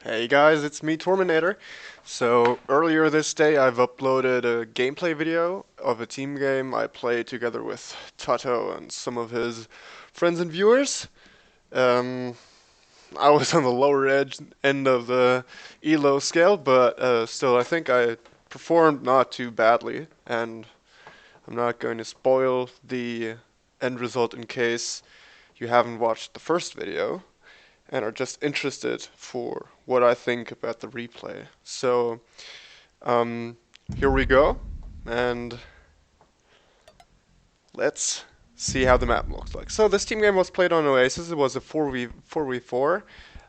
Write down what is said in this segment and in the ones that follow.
Hey guys, it's me, Torminator. So earlier this day I've uploaded a gameplay video of a team game I played together with Tatoh and some of his friends and viewers. Um, I was on the lower end of the ELO scale, but still I think I performed not too badly, and I'm not going to spoil the end result in case you haven't watched the first video and are just interested for what I think about the replay. So, um, here we go, and let's see how the map looks like. So this team game was played on Oasis. It was a 4v4.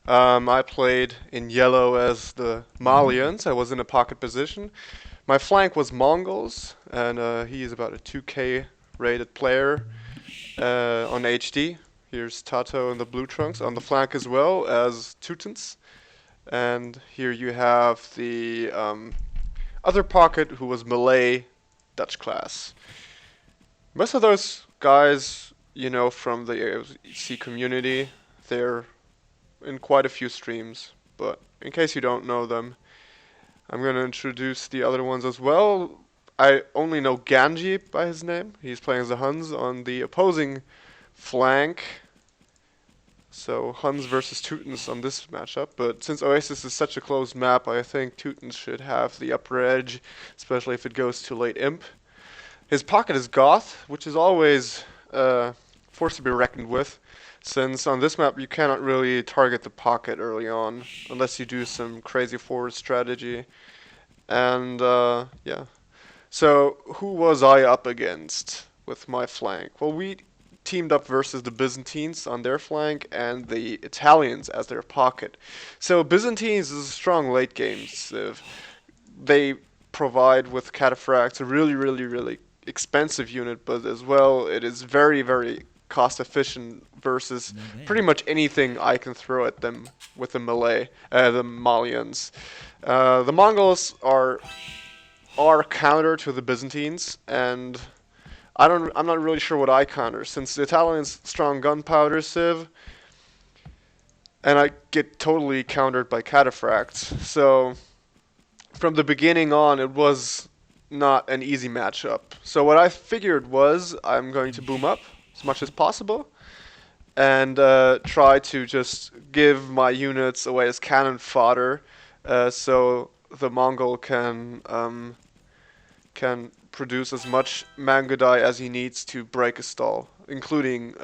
I played in yellow as the Malians. I was in a pocket position. My flank was Mongols, and he is about a 2K rated player on HD. Here's Tatoh in the blue trunks on the flank as well as Teutons. And here you have the other pocket who was Malay Dutch class. Most of those guys, you know, from the AOC community, they're in quite a few streams. But in case you don't know them, I'm going to introduce the other ones as well. I only know Ganji by his name. He's playing as the Huns on the opposing flank. So Huns versus Teutons on this matchup, but since Oasis is such a closed map, I think Teutons should have the upper edge, especially if it goes to late imp. His pocket is Goth, which is always a force to be reckoned with, since on this map you cannot really target the pocket early on, unless you do some crazy forward strategy. And yeah. So who was I up against with my flank? Well, we teamed up versus the Byzantines on their flank and the Italians as their pocket. So Byzantines is a strong late game civ. They provide with cataphracts a really expensive unit, but as well it is very cost efficient versus pretty much anything I can throw at them with the the Malians. The Mongols are counter to the Byzantines, and I'm not really sure what I counter, since the Italians strong gunpowder civ, and I get totally countered by cataphracts. So from the beginning on, it was not an easy matchup. So what I figured was I'm going to boom up as much as possible and try to just give my units away as cannon fodder, so the Mongol can produce as much Mangudai as he needs to break a stall, including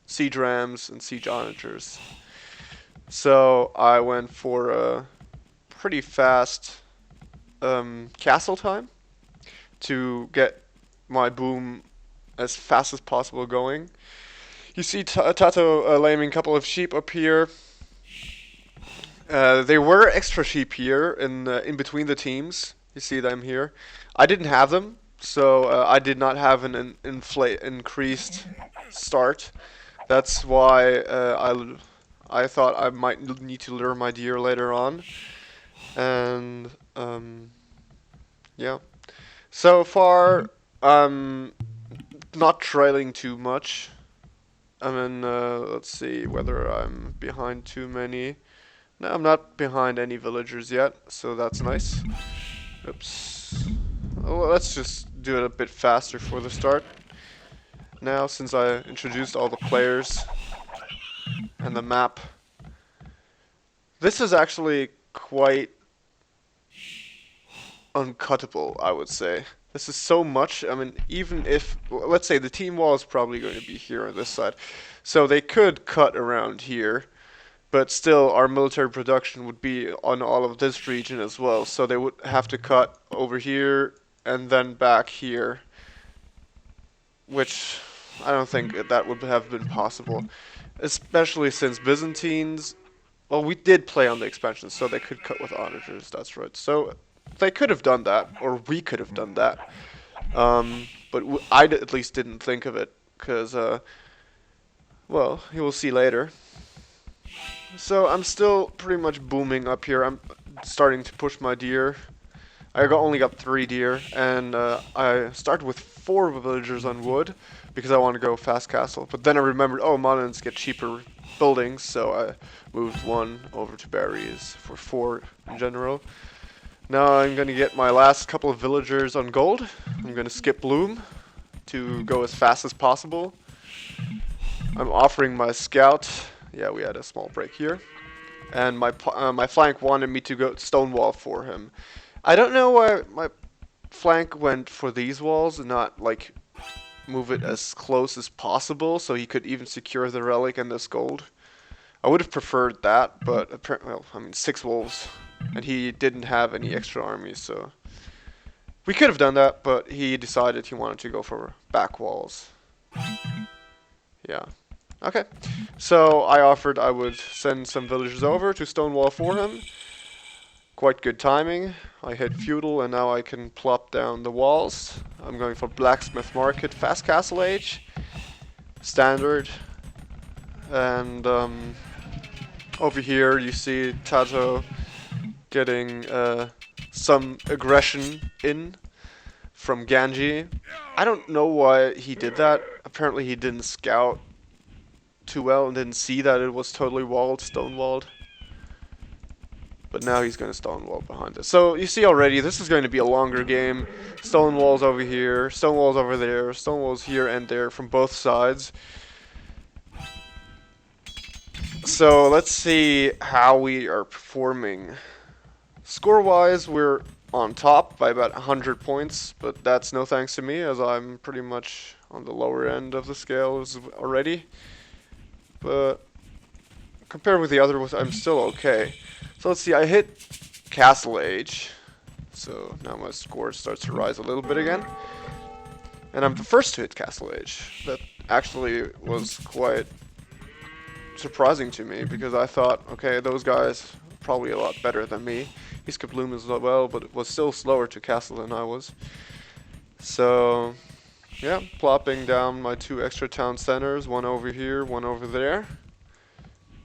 siege rams and siege onagers. So I went for a pretty fast castle time to get my boom as fast as possible going. You see Tatoh laming a couple of sheep up here. There were extra sheep here in between the teams. You see them here. I didn't have them, so I did not have an increased start. That's why I thought I might need to lure my deer later on, and yeah. So far, I'm not trailing too much. I mean, let's see whether I'm behind too many. No, I'm not behind any villagers yet, so that's nice. Oops. Well, let's just do it a bit faster for the start. Now, since I introduced all the players and the map. This is actually quite uncuttable, I would say. This is so much. I mean, even if, let's say the team wall is probably going to be here on this side. So they could cut around here, but still our military production would be on all of this region as well. So they would have to cut over here and then back here, which I don't think that would have been possible. Especially since Byzantines, well, we did play on the expansion, so they could cut with onagers, that's right. So they could have done that, or we could have done that. But I at least didn't think of it, because, well, you will see later. So I'm still pretty much booming up here. I'm starting to push my deer. Only got 3 deer, and I started with 4 villagers on wood, because I want to go fast castle. But then I remembered, oh, Monans get cheaper buildings, so I moved 1 over to berries for 4 in general. Now I'm gonna get my last couple of villagers on gold. I'm gonna skip bloom to go as fast as possible. I'm offering my scout. Yeah, we had a small break here. And my flank wanted me to go stonewall for him. I don't know why my flank went for these walls and not like move it as close as possible so he could even secure the relic and this gold. I would have preferred that, but apparently, well, I mean 6 wolves, and he didn't have any extra armies, so we could have done that, but he decided he wanted to go for back walls. Yeah. Okay. So I offered I would send some villagers over to stonewall for him. Quite good timing. I hit feudal and now I can plop down the walls. I'm going for blacksmith market, fast castle age, standard, and over here you see Tatoh getting some aggression in from Ganji. I don't know why he did that. Apparently he didn't scout too well and didn't see that it was totally walled, stonewalled. But now he's going to stonewall behind us. So you see already, this is going to be a longer game. Stone walls over here, stone walls over there, stone walls here and there from both sides. So let's see how we are performing. Score-wise, we're on top by about 100 points, but that's no thanks to me, as I'm pretty much on the lower end of the scales already. But compared with the other ones, I'm still okay. So let's see, I hit Castle Age, so now my score starts to rise a little bit again. And I'm the first to hit Castle Age. That actually was quite surprising to me, because I thought, okay, those guys are probably a lot better than me. He skipped Bloom as well, but it was still slower to castle than I was. So, yeah, plopping down my 2 extra town centers, 1 over here, 1 over there.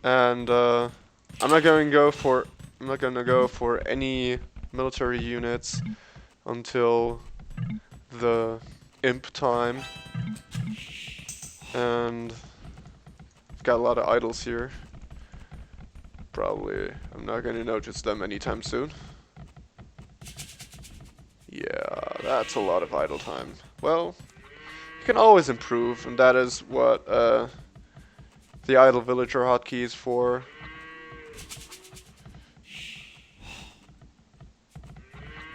And I'm not going to go for any military units until the imp time. And I've got a lot of idols here. Probably I'm not going to notice them anytime soon. Yeah, that's a lot of idle time. Well, you can always improve, and that is what the idle villager hotkey is for.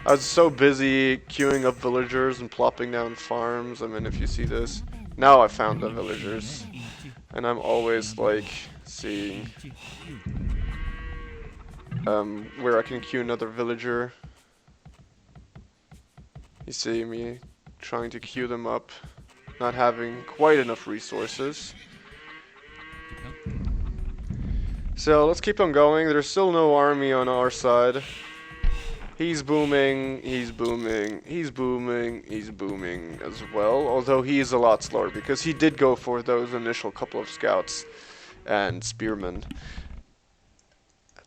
I was so busy queuing up villagers and plopping down farms. I mean, if you see this, now I found the villagers, and I'm always like seeing where I can queue another villager. You see me trying to queue them up, not having quite enough resources. So let's keep on going. There's still no army on our side. He's booming, he's booming, he's booming, he's booming as well. Although he is a lot slower because he did go for those initial couple of scouts and spearmen.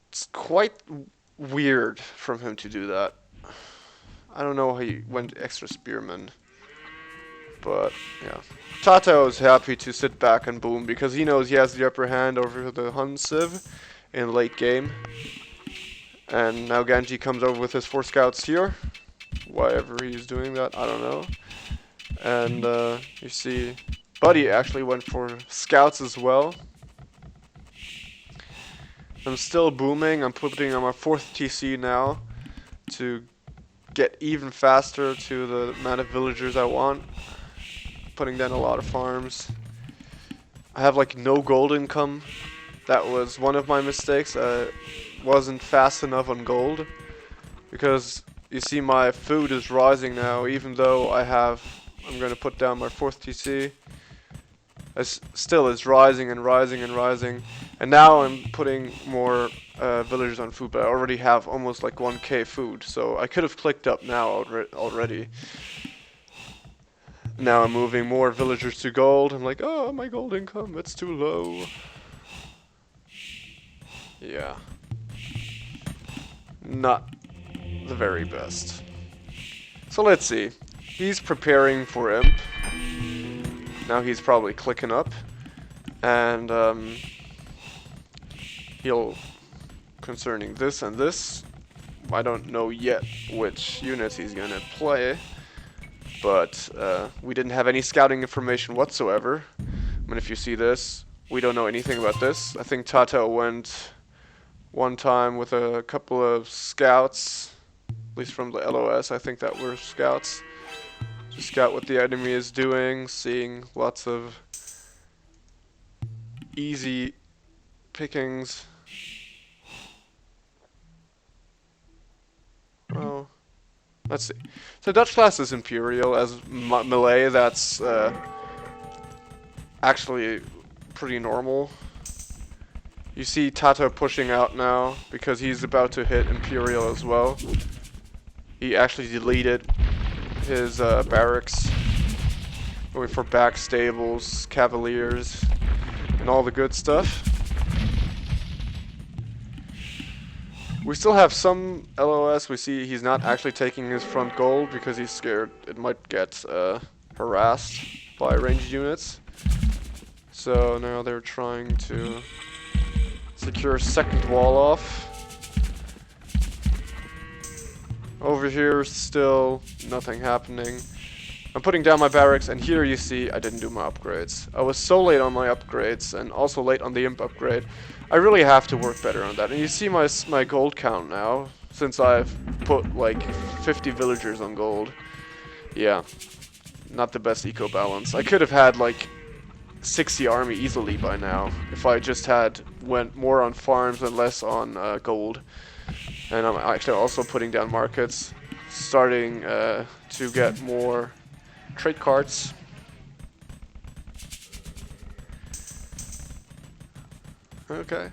It's quite weird from him to do that. I don't know how he went extra spearmen. But, yeah. Tatoh is happy to sit back and boom because he knows he has the upper hand over the Hun Civ in late game. And now Ganji comes over with his 4 scouts here. Why ever he's doing that, I don't know. And you see, Buddy actually went for scouts as well. I'm still booming. I'm putting on my 4th TC now to get even faster to the amount of villagers I want. Putting down a lot of farms. I have like no gold income. That was one of my mistakes. I wasn't fast enough on gold because you see my food is rising now, even though I'm going to put down my 4th TC. Still it's rising and rising and rising, and now I'm putting more villagers on food, but I already have almost like 1k food, so I could have clicked up now already. Now I'm moving more villagers to gold. I'm like, oh, my gold income, it's too low. Yeah. Not the very best. So let's see. He's preparing for imp. Now he's probably clicking up. And he'll concerning this and this. I don't know yet which units he's gonna play, but we didn't have any scouting information whatsoever. I mean, if you see this, we don't know anything about this. I think Tatoh went one time with a couple of scouts, at least from the LOS, I think that were scouts, to scout what the enemy is doing, seeing lots of easy pickings. Oh, let's see. So Dutch class is Imperial. As Malay, that's actually pretty normal. You see Tatoh pushing out now because he's about to hit Imperial as well. He actually deleted his barracks, going for back stables, cavaliers, and all the good stuff. We still have some LOS. We see he's not actually taking his front gold because he's scared it might get harassed by ranged units. So now they're trying to secure second wall off. Over here, still nothing happening. I'm putting down my barracks, and here you see I didn't do my upgrades. I was so late on my upgrades, and also late on the imp upgrade. I really have to work better on that. And you see my gold count now, since I've put like 50 villagers on gold. Yeah, not the best eco balance. I could have had like 60 army easily by now if I just went more on farms and less on gold. And I'm actually also putting down markets, starting to get more trade cards. Okay.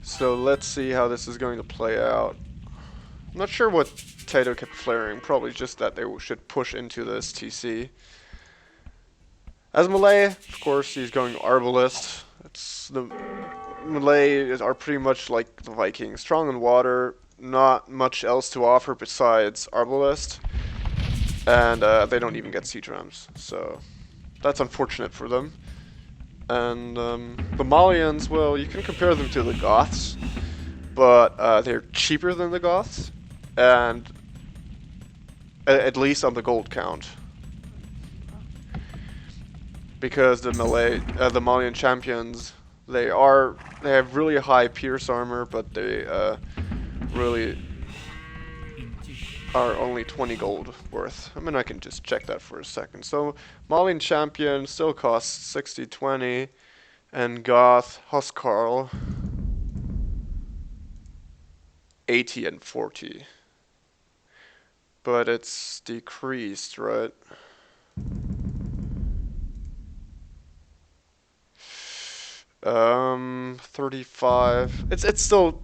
So let's see how this is going to play out. I'm not sure what Tatoh kept flaring, probably just that they should push into this TC. As Malay, of course, he's going Arbalist. It's the Malay are pretty much like the Vikings, strong in water, not much else to offer besides Arbalist, and they don't even get siege rams, so that's unfortunate for them. And the Malians, well, you can compare them to the Goths, but they're cheaper than the Goths, and at least on the gold count. Because the Malian champions, they have really high pierce armor, but they really are only 20 gold worth. I mean, I can just check that for a second. So Malian champion still costs 60-20, and Goth Huskarl 80 and 40. But it's decreased, right? Um, 35. It's still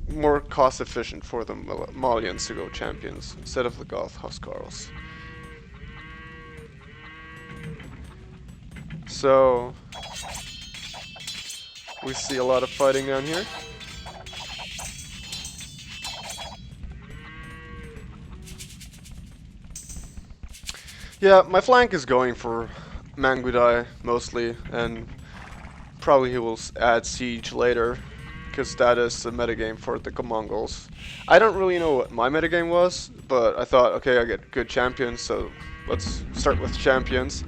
more cost efficient for the Malians to go champions instead of the Goth Huskarls. So we see a lot of fighting down here. Yeah, my flank is going for Mangudai mostly, and probably he will add siege later, because that is the metagame for the Mongols. I don't really know what my metagame was, but I thought, okay, I get good champions, so let's start with champions.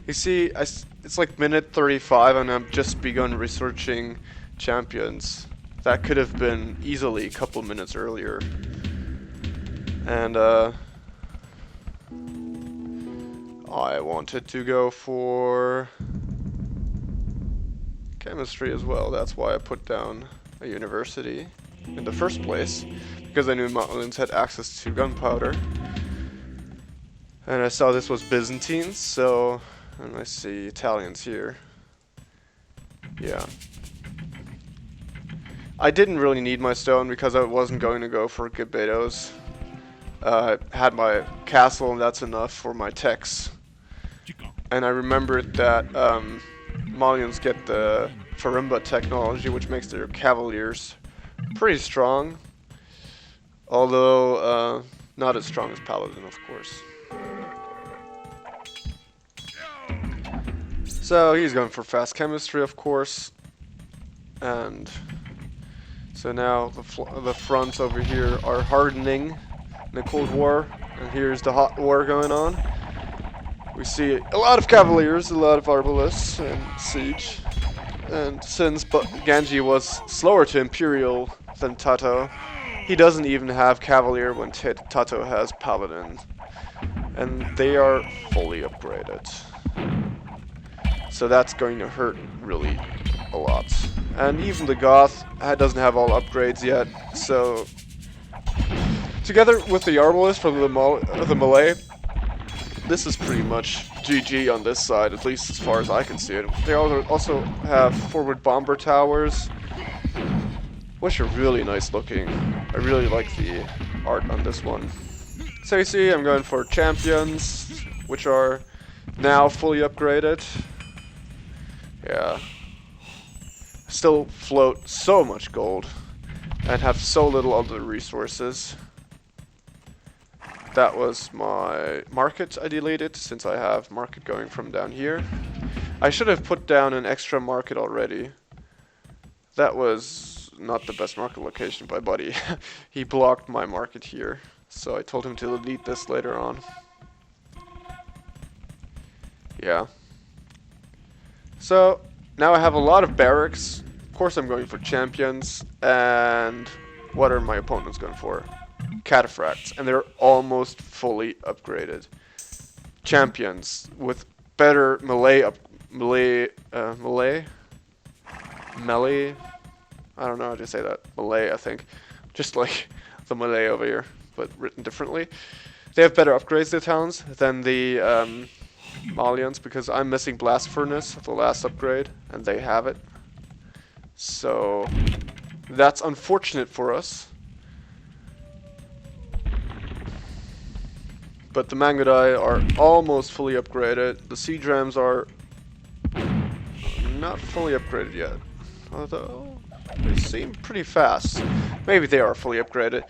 You see, it's like minute 35, and I've just begun researching champions. That could have been easily a couple minutes earlier. And I wanted to go for chemistry as well. That's why I put down a university in the first place, because I knew Malians had access to gunpowder. And I saw this was Byzantines, so, and I see Italians here. Yeah. I didn't really need my stone because I wasn't going to go for Gebetos. I had my castle, and that's enough for my techs. And I remembered that Malians get the Farimba technology, which makes their cavaliers pretty strong, although not as strong as Paladin, of course. So he's going for fast chemistry, of course. And so now the fronts over here are hardening in the Cold War, and here's the hot war going on. We see a lot of cavaliers, a lot of arbalists, and siege. And since Genji was slower to Imperial than Tatoh, he doesn't even have cavalier when Tatoh has paladin. And they are fully upgraded. So that's going to hurt really a lot. And even the Goth doesn't have all upgrades yet, so together with the Arbalist from the Malay, this is pretty much GG on this side, at least as far as I can see it. They also have forward bomber towers, which are really nice looking. I really like the art on this one. So you see, I'm going for champions, which are now fully upgraded. Yeah. Still float so much gold and have so little other resources. That was my market I deleted, since I have market going from down here. I should have put down an extra market already. That was not the best market location by Buddy. He blocked my market here, so I told him to delete this later on. Yeah. So now I have a lot of barracks. Of course I'm going for champions. And what are my opponents going for? Cataphracts. And they're almost fully upgraded. Champions with better melee melee. I don't know how to say that. Melee, I think. Just like the melee over here, but written differently. They have better upgrades, the talents, than the Malians, because I'm missing Blast Furnace, the last upgrade, and they have it. So that's unfortunate for us. But the Mangudai are almost fully upgraded. The Siege Rams are not fully upgraded yet, although they seem pretty fast. Maybe they are fully upgraded.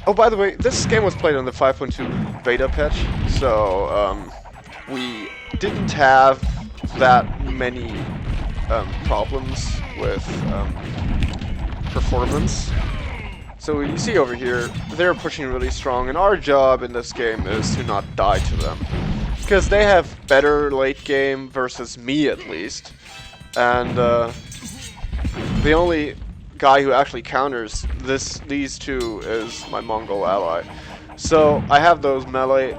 Oh, by the way, this game was played on the 5.2 beta patch, so we didn't have that many problems with performance. So you see over here, they're pushing really strong, and our job in this game is to not die to them. Because they have better late game versus me, at least. And the only guy who actually counters these two is my Mongol ally. So I have those melee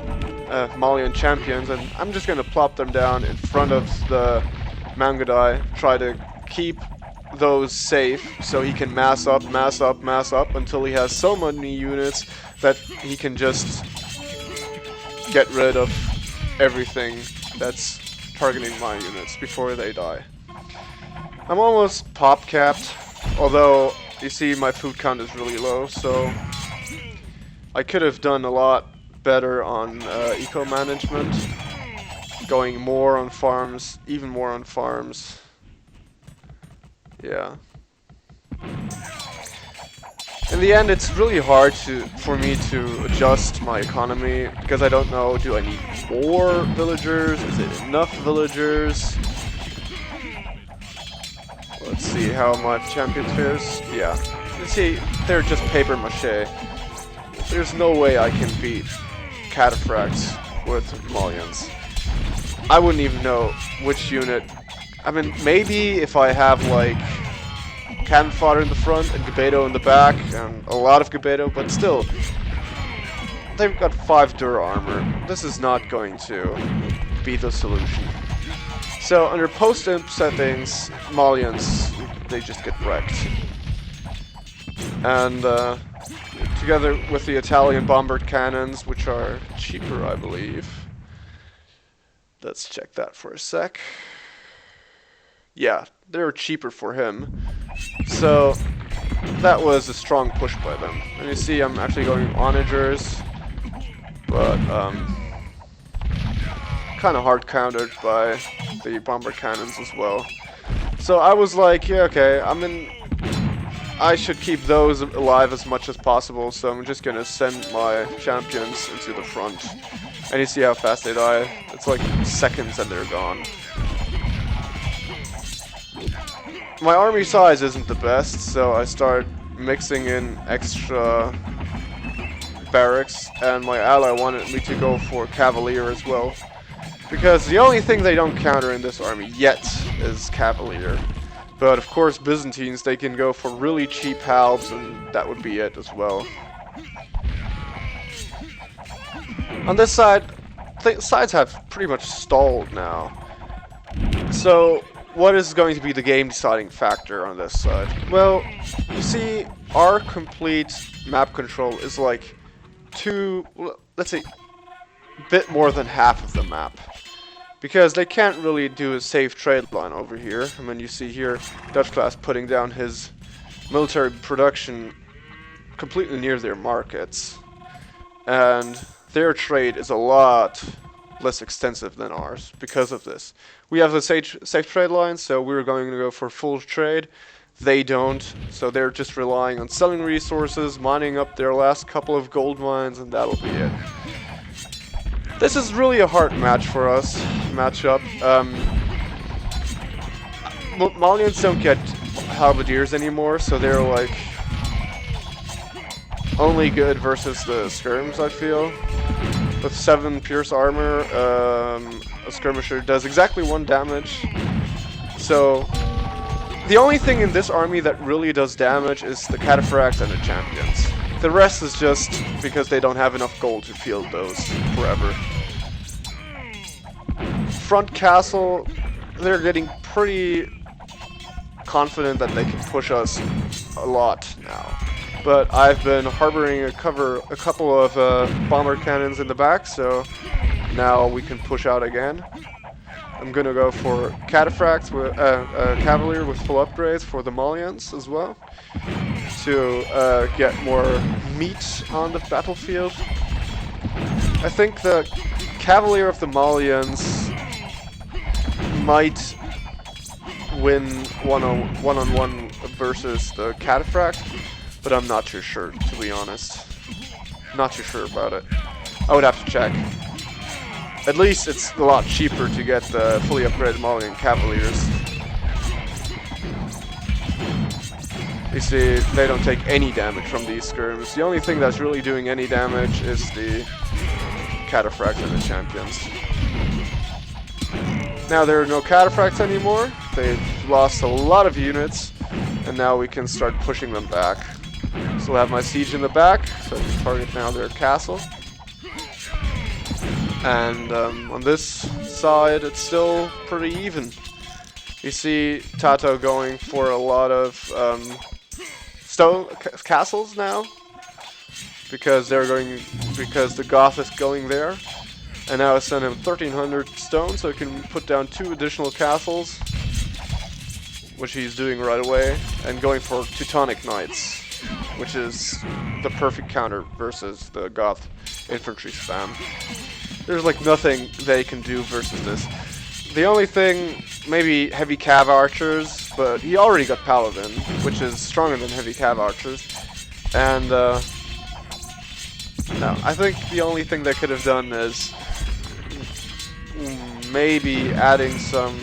Malian champions, and I'm just going to plop them down in front of the Mangudai, try to keep those safe so he can mass up until he has so many units that he can just get rid of everything that's targeting my units before they die. I'm almost pop capped, although you see my food count is really low, so I could have done a lot better on eco management, going more on farms, even more on farms. Yeah. In the end, it's really hard for me to adjust my economy, because I don't know, do I need more villagers? Is it enough villagers? Let's see how my champion fares. Yeah. You see, they're just paper mache. There's no way I can beat Cataphracts with Malians. I wouldn't even know which unit. I mean, maybe if I have like cannon fodder in the front and Gebeto in the back, and a lot of Gebeto, but still, they've got 5 Dura armor. This is not going to be the solution. So under post-imp settings, Malians, they just get wrecked. And together with the Italian bomber cannons, which are cheaper, I believe. Let's check that for a sec. Yeah, they're cheaper for him. So that was a strong push by them. And you see I'm actually going onagers, but kind of hard countered by the bomber cannons as well. So I was like, yeah, okay, I should keep those alive as much as possible, so I'm just gonna send my champions into the front. And you see how fast they die. It's like seconds and they're gone. my army size isn't the best, so I start mixing in extra barracks, and my ally wanted me to go for Cavalier as well. Because the only thing they don't counter in this army yet is Cavalier. But of course, Byzantines, they can go for really cheap halves, and that would be it as well. On this side, sides have pretty much stalled now. So, what is going to be the game deciding factor on this side? Well, you see, our complete map control is like let's say, a bit more than half of the map. Because they can't really do a safe trade line over here. I mean, you see here, Dutch class putting down his military production completely near their markets. And their trade is a lot less extensive than ours because of this. We have the safe trade line, so we're going to go for full trade. They don't, so they're just relying on selling resources, mining up their last couple of gold mines, and that'll be it. This is really a hard match for us, matchup. Malians don't get halberdiers anymore, so they're like only good versus the skirms, I feel. With 7 pierce armor, a skirmisher does exactly 1 damage. So the only thing in this army that really does damage is the cataphracts and the champions. The rest is just because they don't have enough gold to field those forever. Front castle, they're getting pretty confident that they can push us a lot now. But I've been harboring a couple of bomber cannons in the back, so now we can push out again. I'm gonna go for cataphracts with cavalier with full upgrades for the Malians as well, to get more meat on the battlefield. I think the cavalier of the Malians might win one-on-one versus the cataphract, but I'm not too sure, to be honest. Not too sure about it. I would have to check. At least it's a lot cheaper to get the fully upgraded Malian Cavaliers. You see, they don't take any damage from these skirms. The only thing that's really doing any damage is the cataphracts and the champions. Now there are no cataphracts anymore. They've lost a lot of units, and now we can start pushing them back. So I have my siege in the back, so I can target now their castle. And on this side, it's still pretty even. You see Tatoh going for a lot of stone castles now, because the Goth is going there. And now I send him 1,300 stone, so he can put down 2 additional castles, which he's doing right away, and going for Teutonic Knights, which is the perfect counter versus the Goth infantry spam. There's like nothing they can do versus this. The only thing, maybe heavy cav archers, but he already got paladin, which is stronger than heavy cav archers. And no, I think the only thing they could have done is maybe adding some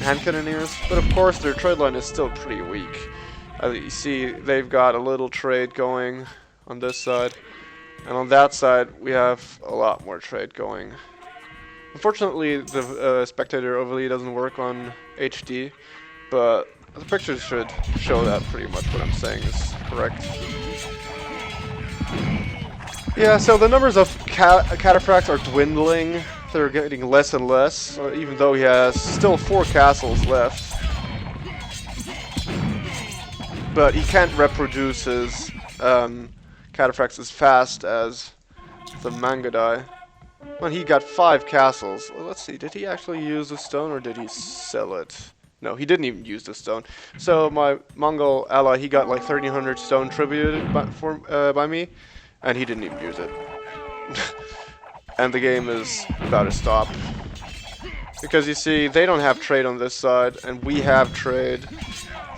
hand cannoneers, but of course their trade line is still pretty weak. You see, they've got a little trade going on this side. And on that side, we have a lot more trade going. Unfortunately, the spectator overlay doesn't work on HD, but the pictures should show that pretty much what I'm saying is correct. Yeah, so the numbers of cataphracts are dwindling. They're getting less and less, even though he has still 4 castles left. But he can't reproduce his cataphracts as fast as the Mangadai. Well, he got 5 castles. Well, let's see, did he actually use the stone or did he sell it? No, he didn't even use the stone. So my Mongol ally, he got like 1,300 stone tributed by me, and he didn't even use it. And the game is about to stop. Because you see, they don't have trade on this side, and we have trade.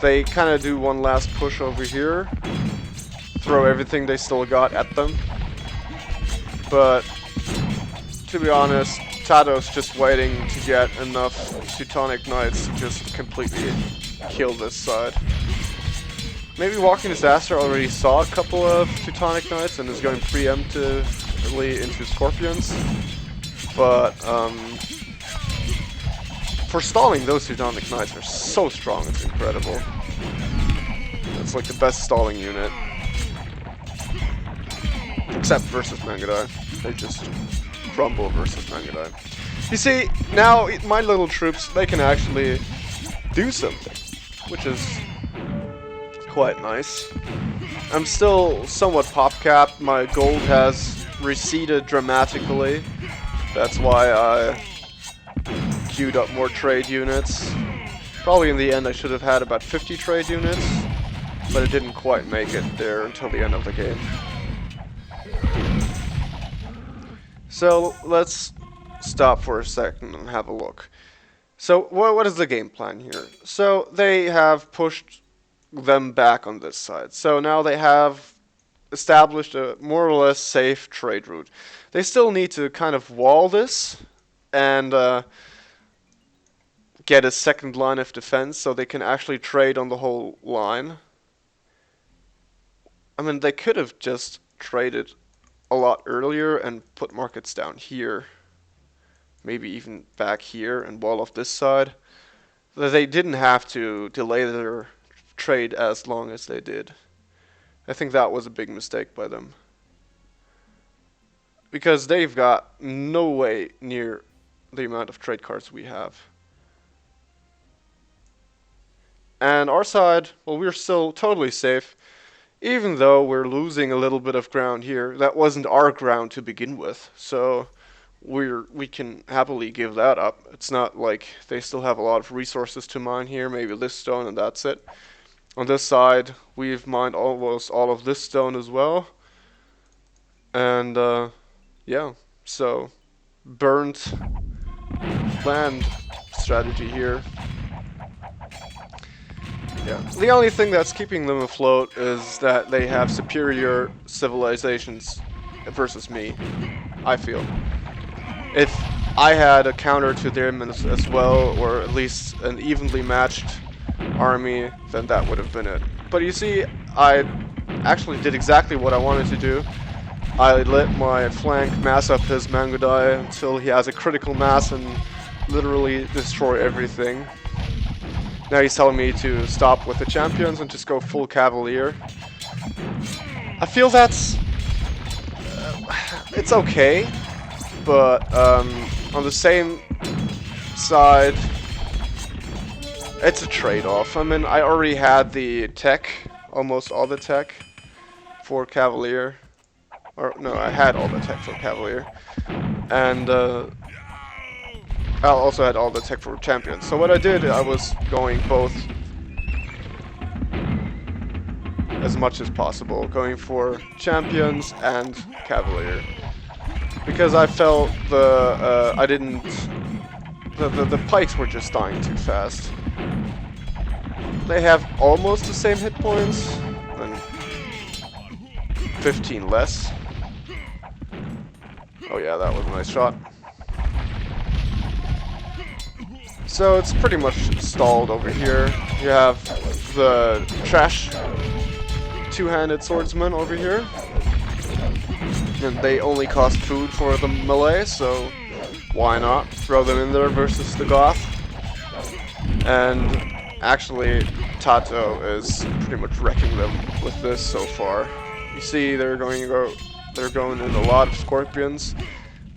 They kind of do one last push over here. Throw everything they still got at them. But to be honest, Tato's just waiting to get enough Teutonic Knights to just completely kill this side. Maybe Walking Disaster already saw a couple of Teutonic Knights and is going preemptively into Scorpions. But for stalling, those Teutonic Knights are so strong, it's incredible. It's like the best stalling unit. Except versus Mangadai. They just crumble versus Mangadai. You see, now my little troops, they can actually do something, which is quite nice. I'm still somewhat pop-capped. My gold has receded dramatically. That's why I queued up more trade units. Probably in the end I should have had about 50 trade units, but it didn't quite make it there until the end of the game. So let's stop for a second and have a look. So what is the game plan here? So they have pushed them back on this side. So now they have established a more or less safe trade route. They still need to kind of wall this and get a second line of defense so they can actually trade on the whole line. I mean, they could have just traded a lot earlier and put markets down here. Maybe even back here and wall off this side. They didn't have to delay their trade as long as they did. I think that was a big mistake by them. Because they've got no way near the amount of trade cards we have. And our side, well, we're still totally safe. Even though we're losing a little bit of ground here. That wasn't our ground to begin with. So we can happily give that up. It's not like they still have a lot of resources to mine here. Maybe this stone and that's it. On this side, we've mined almost all of this stone as well. And yeah, so burnt land strategy here. Yeah. The only thing that's keeping them afloat is that they have superior civilizations versus me, I feel. If I had a counter to them as well, or at least an evenly matched army, then that would have been it. But you see, I actually did exactly what I wanted to do. I let my flank mass up his Mangadai until he has a critical mass and literally destroy everything. Now he's telling me to stop with the champions and just go full cavalier. I feel that's it's okay, but on the same side, it's a trade-off. I mean, I already had the tech, almost all the tech for cavalier, or no, I had all the tech for cavalier, and I also had all the tech for champions. So what I did, I was going both as much as possible, going for champions and cavalier, because I felt the pikes were just dying too fast. They have almost the same hit points, and 15 less. Oh yeah, that was a nice shot. So it's pretty much stalled over here. You have the trash two-handed swordsman over here. And they only cost food for the melee, so why not throw them in there versus the Goth? And actually, Tatoh is pretty much wrecking them with this so far. You see, they're going in a lot of scorpions,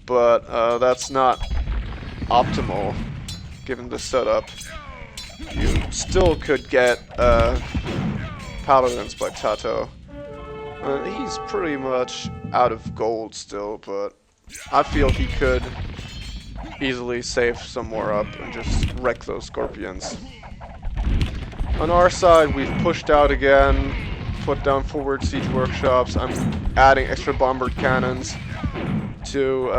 but that's not optimal. Given the setup, you still could get paladins by Tatoh. He's pretty much out of gold still, but I feel he could easily save some more up and just wreck those scorpions. On our side, we've pushed out again, put down forward siege workshops. I'm adding extra bombard cannons to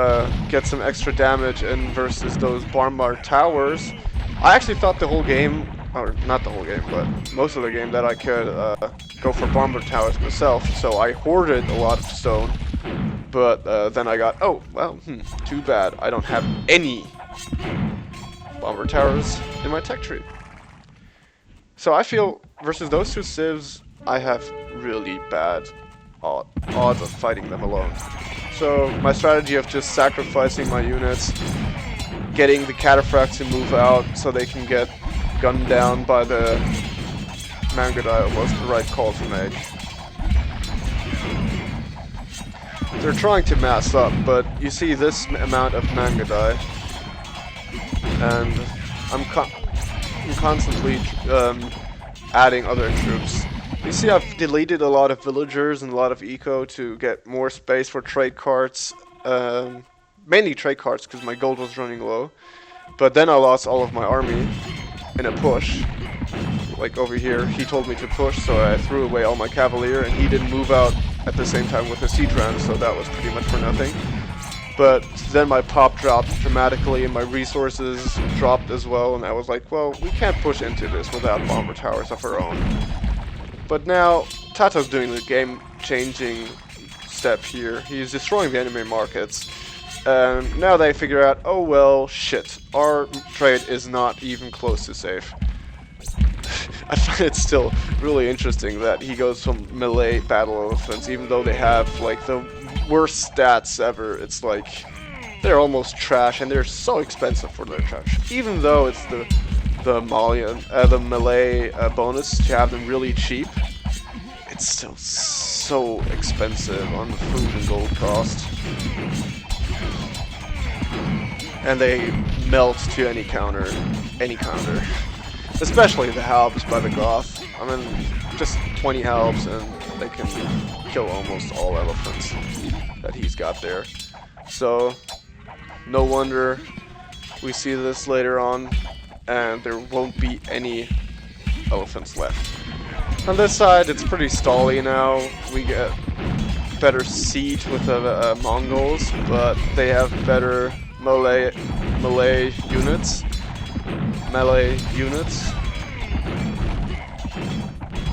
get some extra damage in versus those bombard towers. I actually thought the whole game, or not the whole game, but most of the game, that I could go for bombard towers myself, so I hoarded a lot of stone, but then I got, oh, well, too bad, I don't have any bombard towers in my tech tree. So I feel versus those two civs, I have really bad odds of fighting them alone. So my strategy of just sacrificing my units, getting the cataphracts to move out so they can get gunned down by the Mangudai was the right call to make. They're trying to mass up, but you see this amount of Mangudai, and I'm constantly adding other troops. You see I've deleted a lot of villagers and a lot of eco to get more space for trade carts, mainly trade carts because my gold was running low, but then I lost all of my army in a push. Like over here, he told me to push, so I threw away all my cavalier, and he didn't move out at the same time with the siege ram, so that was pretty much for nothing. But then my pop dropped dramatically, and my resources dropped as well, and I was like, well, we can't push into this without bomber towers of our own. But now, Tato's doing the game-changing step here. He's destroying the enemy markets. Now they figure out, oh well, shit, our trade is not even close to safe. I find it still really interesting that he goes from melee battle elephants, even though they have like the worst stats ever. It's like they're almost trash, and they're so expensive for their trash. Even though it's the melee bonus to have them really cheap, it's still so expensive on the food and gold cost. And they melt to any counter. Especially the halbs by the Goth. I mean, just 20 halbs and they can kill almost all elephants that he's got there. So, no wonder we see this later on, and there won't be any elephants left. On this side, it's pretty stally now. We get better siege with the Mongols, but they have better melee units.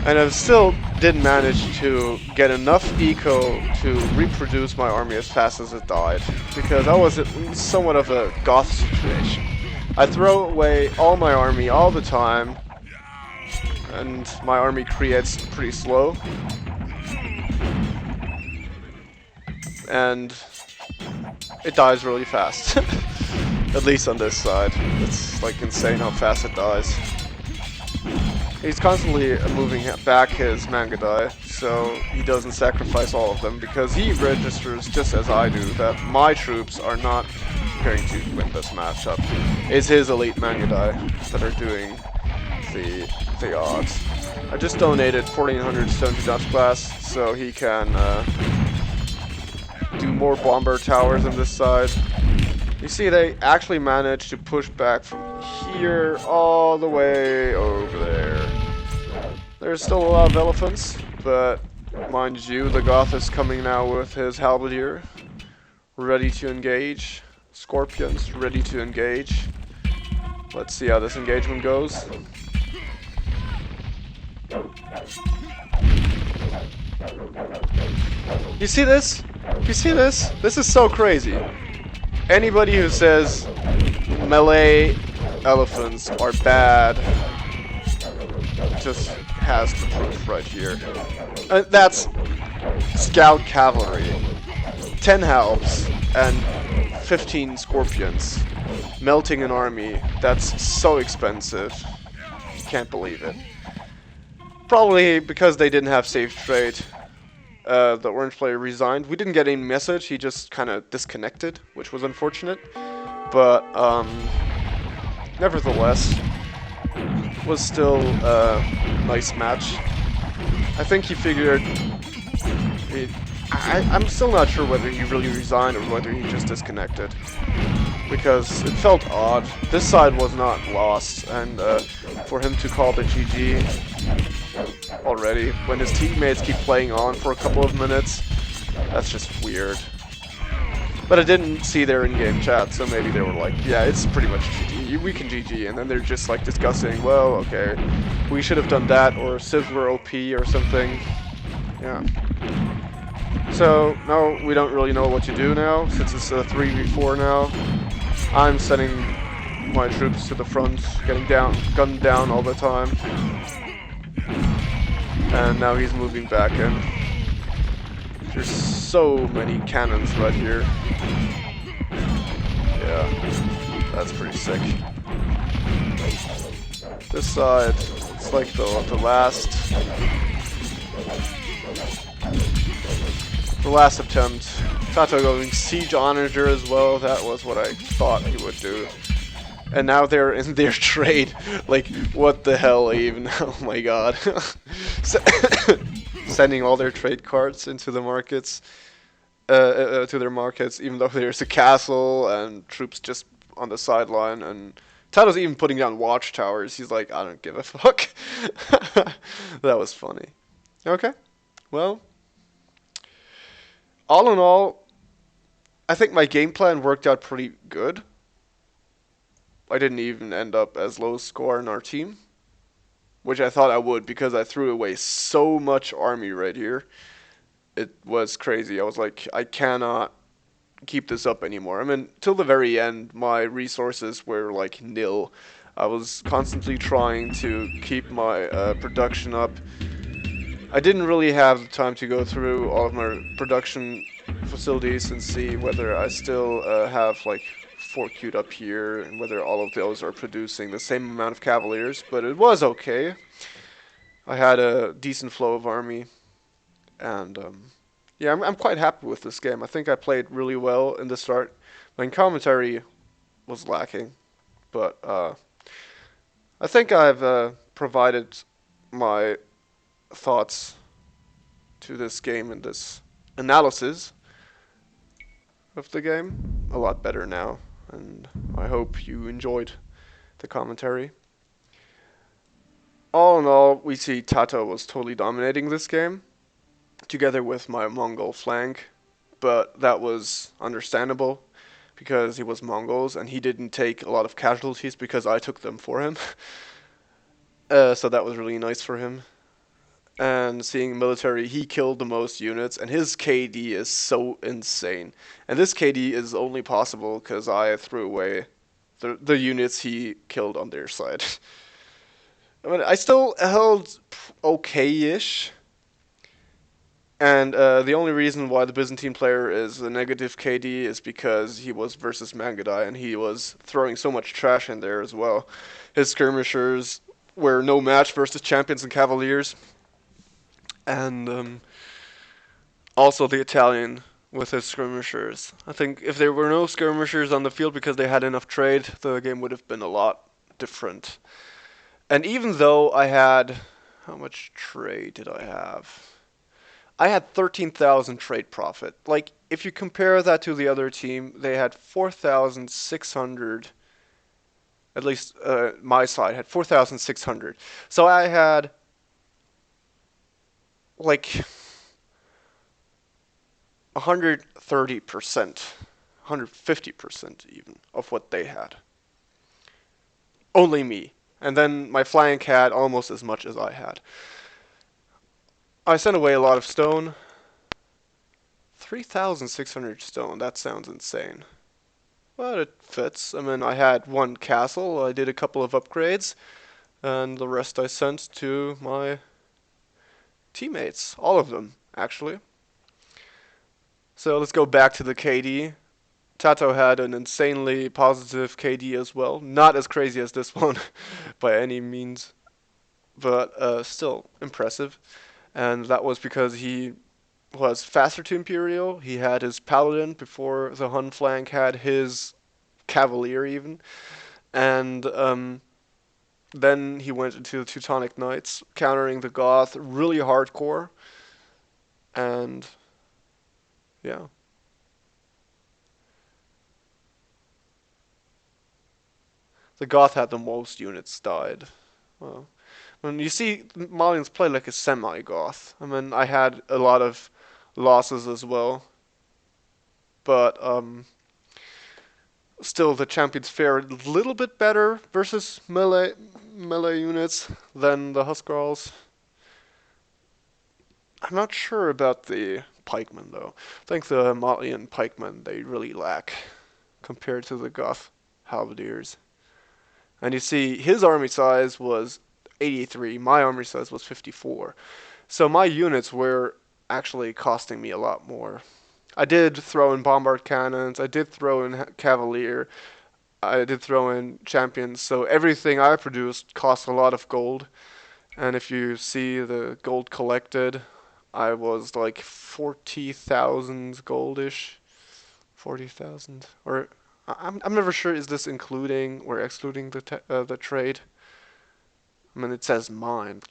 And I still didn't manage to get enough eco to reproduce my army as fast as it died, because I was in somewhat of a Goth situation. I throw away all my army all the time, and my army creates pretty slow. And it dies really fast. At least on this side. It's like insane how fast it dies. He's constantly moving back his Mangudai, so he doesn't sacrifice all of them, because he registers, just as I do, that my troops are not going to win this matchup. It's his elite Mangudai that are doing the odds. I just donated 1400 stone to Dutch class, so he can do more bomber towers on this side. You see, they actually managed to push back from here all the way over there. There's still a lot of elephants, but mind you, the Goth is coming now with his halberdier, ready to engage. Scorpions, ready to engage. Let's see how this engagement goes. You see this? You see this? This is so crazy. Anybody who says melee elephants are bad just has the proof right here. That's scout cavalry. 10 halbs and 15 scorpions. Melting an army. That's so expensive. Can't believe it. Probably because they didn't have safe trade. The orange player resigned. We didn't get any message, he just kind of disconnected, which was unfortunate. But, nevertheless, was still a nice match. I think he figured... I'm still not sure whether he really resigned or whether he just disconnected. Because it felt odd. This side was not lost, and for him to call the GG already, when his teammates keep playing on for a couple of minutes, that's just weird. But I didn't see their in-game chat, so maybe they were like, yeah, it's pretty much GG, we can GG, and then they're just like discussing, well, okay, we should have done that, or Civs were OP or something. Yeah. So, now we don't really know what to do now, since it's a 3v4 now. I'm setting my troops to the front, getting gunned down all the time. And now he's moving back in. There's so many cannons right here. Yeah, that's pretty sick. This side, it's like the last attempt. Tatoh going siege onager as well. That was what I thought he would do. And now they're in their trade. Like, what the hell even? Oh my god. Sending all their trade cards into the markets, to their markets, even though there's a castle and troops just on the sideline. And Tato's even putting down watchtowers. He's like, I don't give a fuck. That was funny. Okay, well, all in all, I think my game plan worked out pretty good. I didn't even end up as low score in our team, which I thought I would because I threw away so much army right here. It was crazy. I was like, I cannot keep this up anymore. I mean, till the very end, my resources were like nil. I was constantly trying to keep my production up. I didn't really have the time to go through all of my production facilities and see whether I still have like 4 queued up here and whether all of those are producing the same amount of cavaliers, but it was okay. I had a decent flow of army, and yeah, I'm quite happy with this game. I think I played really well in the start. My commentary was lacking, but I think I've provided my thoughts to this game and this analysis of the game a lot better now, and I hope you enjoyed the commentary. All in all, we see Tatoh was totally dominating this game, together with my Mongol flank, but that was understandable because he was Mongols and he didn't take a lot of casualties because I took them for him. So that was really nice for him. And seeing military, he killed the most units, and his KD is so insane. And this KD is only possible because I threw away the units he killed on their side. I mean, I still held okay-ish. And the only reason why the Byzantine player is a negative KD is because he was versus Mangadai, and he was throwing so much trash in there as well. His skirmishers were no match versus champions and cavaliers. And also the Italian with his skirmishers. I think if there were no skirmishers on the field because they had enough trade, the game would have been a lot different. And even though I had... How much trade did I have? I had 13,000 trade profit. Like, if you compare that to the other team, they had 4,600. At least my side had 4,600. So I had like 130%, 150% even of what they had. Only me. And then my flank had almost as much as I had. I sent away a lot of stone. 3,600 stone, that sounds insane. But it fits. I mean, I had one castle, I did a couple of upgrades, and the rest I sent to my teammates. All of them, actually. So let's go back to the KD. Tatoh had an insanely positive KD as well. Not as crazy as this one, by any means, but still impressive. And that was because he was faster to Imperial. He had his Paladin before the Hun flank had his Cavalier even. And then he went into the Teutonic Knights, countering the Goth really hardcore. And yeah. The Goth had the most units died. Well, when you see Malians play like a semi-Goth, I mean, I had a lot of losses as well. But still, the champions fare a little bit better versus melee units than the Huskarls. I'm not sure about the pikemen though. I think the Malian pikemen they really lack compared to the Goth halberdiers. And you see, his army size was 83, my army size was 54. So my units were actually costing me a lot more. I did throw in bombard cannons, I did throw in cavalier, I did throw in champions, so everything I produced cost a lot of gold. And if you see the gold collected, I was like 40,000 goldish. 40,000. Or I'm never sure, is this including or excluding the trade? I mean, it says mine.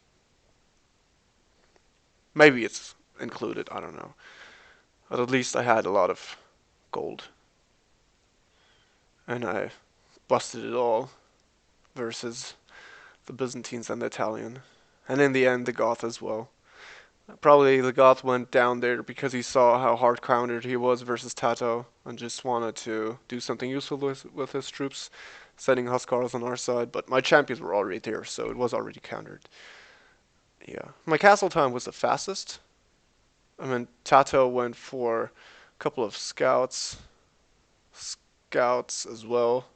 Maybe it's included, I don't know. But at least I had a lot of gold. And I busted it all versus the Byzantines and the Italian. And in the end, the Goth as well. Probably the Goth went down there because he saw how hard countered he was versus Tatoh and just wanted to do something useful with his troops, sending Huskars on our side. But my champions were already there, so it was already countered. Yeah. My castle time was the fastest. I mean, Tatoh went for a couple of scouts as well.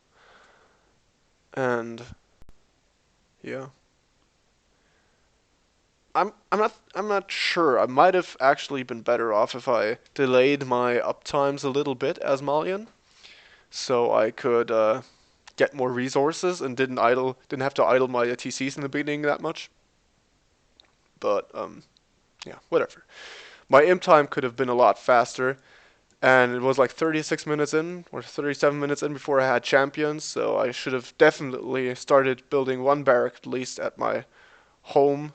And yeah. I'm not sure. I might have actually been better off if I delayed my uptimes a little bit as Malian, so I could get more resources and didn't have to idle my TCs in the beginning that much. But yeah, whatever. My imp time could have been a lot faster, and it was like 36 minutes in or 37 minutes in before I had champions, so I should have definitely started building one barrack at least at my home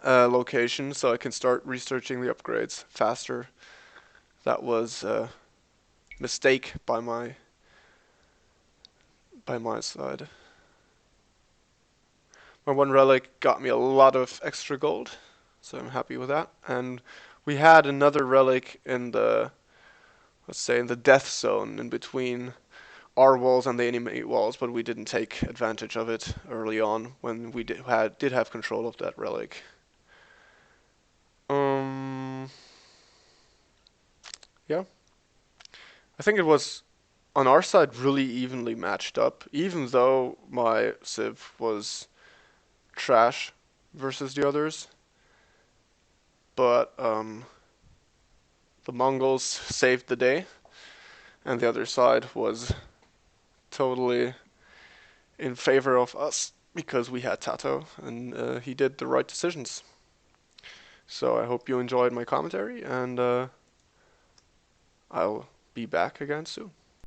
location so I can start researching the upgrades faster. That was a mistake by my side. My one relic got me a lot of extra gold, so I'm happy with that. And we had another relic in the, let's say, in the death zone in between our walls and the enemy walls, but we didn't take advantage of it early on when we did have control of that relic. Um, yeah, I think it was on our side really evenly matched up, even though my Civ was trash versus the others. But the Mongols saved the day, and the other side was totally in favor of us because we had Tatoh, and he did the right decisions. So I hope you enjoyed my commentary, and I'll be back again soon.